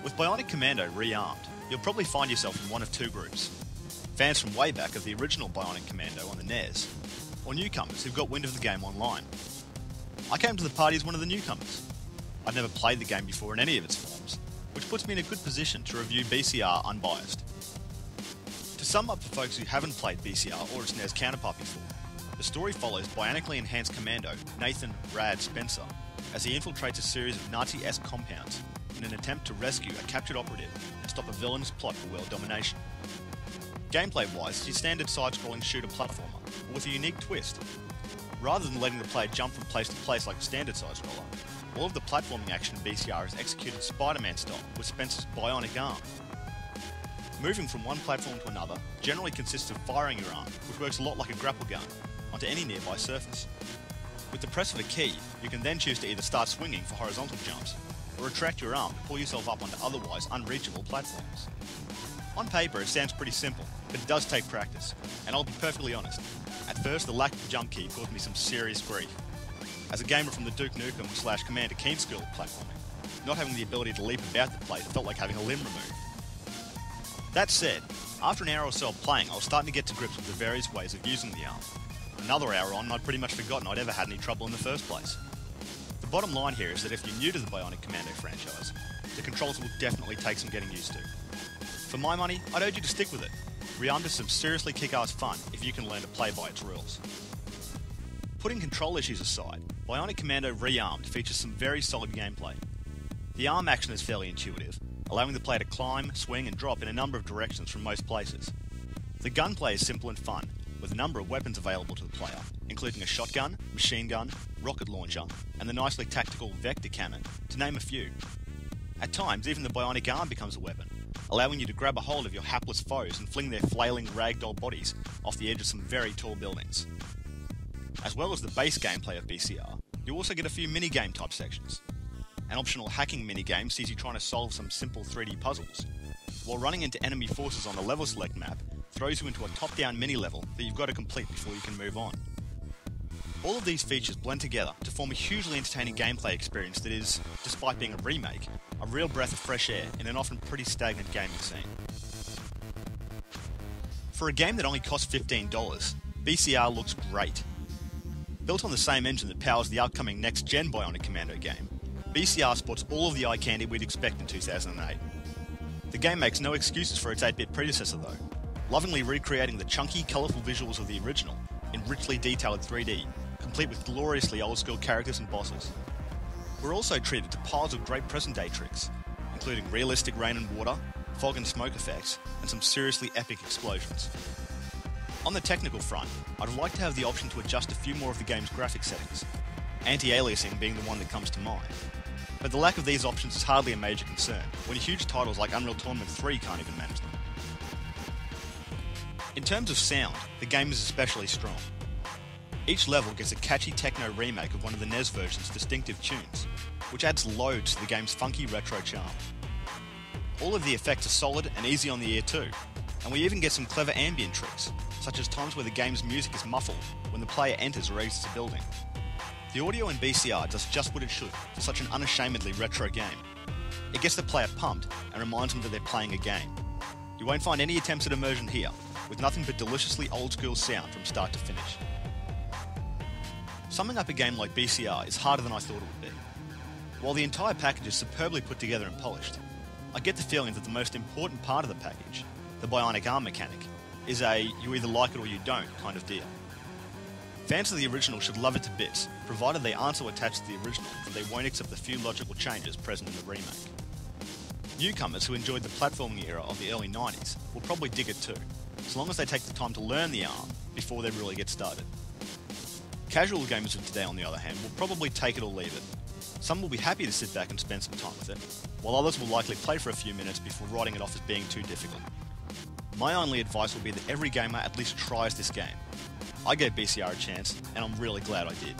With Bionic Commando rearmed, you'll probably find yourself in one of two groups. Fans from way back of the original Bionic Commando on the NES, or newcomers who've got wind of the game online. I came to the party as one of the newcomers. I'd never played the game before in any of its forms, which puts me in a good position to review BCR unbiased. To sum up for folks who haven't played BCR or its NES counterpart before, the story follows bionically enhanced commando Nathan "Rad" Spencer as he infiltrates a series of Nazi-esque compounds in an attempt to rescue a captured operative and stop a villainous plot for world domination. Gameplay-wise, it's your standard side-scrolling shooter platformer, but with a unique twist. Rather than letting the player jump from place to place like a standard side-scroller, all of the platforming action in BCR is executed Spider-Man style with Spencer's bionic arm. Moving from one platform to another generally consists of firing your arm, which works a lot like a grapple gun, onto any nearby surface. With the press of a key, you can then choose to either start swinging for horizontal jumps, or retract your arm to pull yourself up onto otherwise unreachable platforms. On paper it sounds pretty simple, but it does take practice, and I'll be perfectly honest, at first the lack of a jump key caused me some serious grief. As a gamer from the Duke Nukem / Commander Keen school of platforming, not having the ability to leap about the place felt like having a limb removed. That said, after an hour or so of playing I was starting to get to grips with the various ways of using the arm. Another hour on, I'd pretty much forgotten I'd ever had any trouble in the first place. The bottom line here is that if you're new to the Bionic Commando franchise, the controls will definitely take some getting used to. For my money, I'd urge you to stick with it. Rearmed is some seriously kick-ass fun if you can learn to play by its rules. Putting control issues aside, Bionic Commando Rearmed features some very solid gameplay. The arm action is fairly intuitive, allowing the player to climb, swing and drop in a number of directions from most places. The gunplay is simple and fun, with a number of weapons available to the player, including a shotgun, machine gun, rocket launcher, and the nicely tactical Vector cannon, to name a few. At times, even the bionic arm becomes a weapon, allowing you to grab a hold of your hapless foes and fling their flailing ragdoll bodies off the edge of some very tall buildings. As well as the base gameplay of BCR, you also get a few minigame type sections. An optional hacking minigame sees you trying to solve some simple 3D puzzles, while running into enemy forces on the level select map throws you into a top-down mini-level that you've got to complete before you can move on. All of these features blend together to form a hugely entertaining gameplay experience that is, despite being a remake, a real breath of fresh air in an often pretty stagnant gaming scene. For a game that only cost $15, BCR looks great. Built on the same engine that powers the upcoming next-gen Bionic Commando game, BCR sports all of the eye candy we'd expect in 2008. The game makes no excuses for its 8-bit predecessor though, lovingly recreating the chunky, colourful visuals of the original in richly detailed 3D, complete with gloriously old-school characters and bosses. We're also treated to piles of great present-day tricks, including realistic rain and water, fog and smoke effects, and some seriously epic explosions. On the technical front, I'd like to have the option to adjust a few more of the game's graphic settings, anti-aliasing being the one that comes to mind. But the lack of these options is hardly a major concern, when huge titles like Unreal Tournament 3 can't even manage them. In terms of sound, the game is especially strong. Each level gets a catchy techno remake of one of the NES version's distinctive tunes, which adds loads to the game's funky retro charm. All of the effects are solid and easy on the ear too, and we even get some clever ambient tricks, such as times where the game's music is muffled when the player enters or exits a building. The audio in BCR does just what it should for such an unashamedly retro game. It gets the player pumped and reminds them that they're playing a game. You won't find any attempts at immersion here, with nothing but deliciously old-school sound from start to finish. Summing up a game like BCR is harder than I thought it would be. While the entire package is superbly put together and polished, I get the feeling that the most important part of the package, the bionic arm mechanic, is a you either like it or you don't kind of deal. Fans of the original should love it to bits, provided they aren't so attached to the original that they won't accept the few logical changes present in the remake. Newcomers who enjoyed the platforming era of the early 90s will probably dig it too, as long as they take the time to learn the arm before they really get started. Casual gamers of today, on the other hand, will probably take it or leave it. Some will be happy to sit back and spend some time with it, while others will likely play for a few minutes before writing it off as being too difficult. My only advice will be that every gamer at least tries this game. I gave BCR a chance, and I'm really glad I did.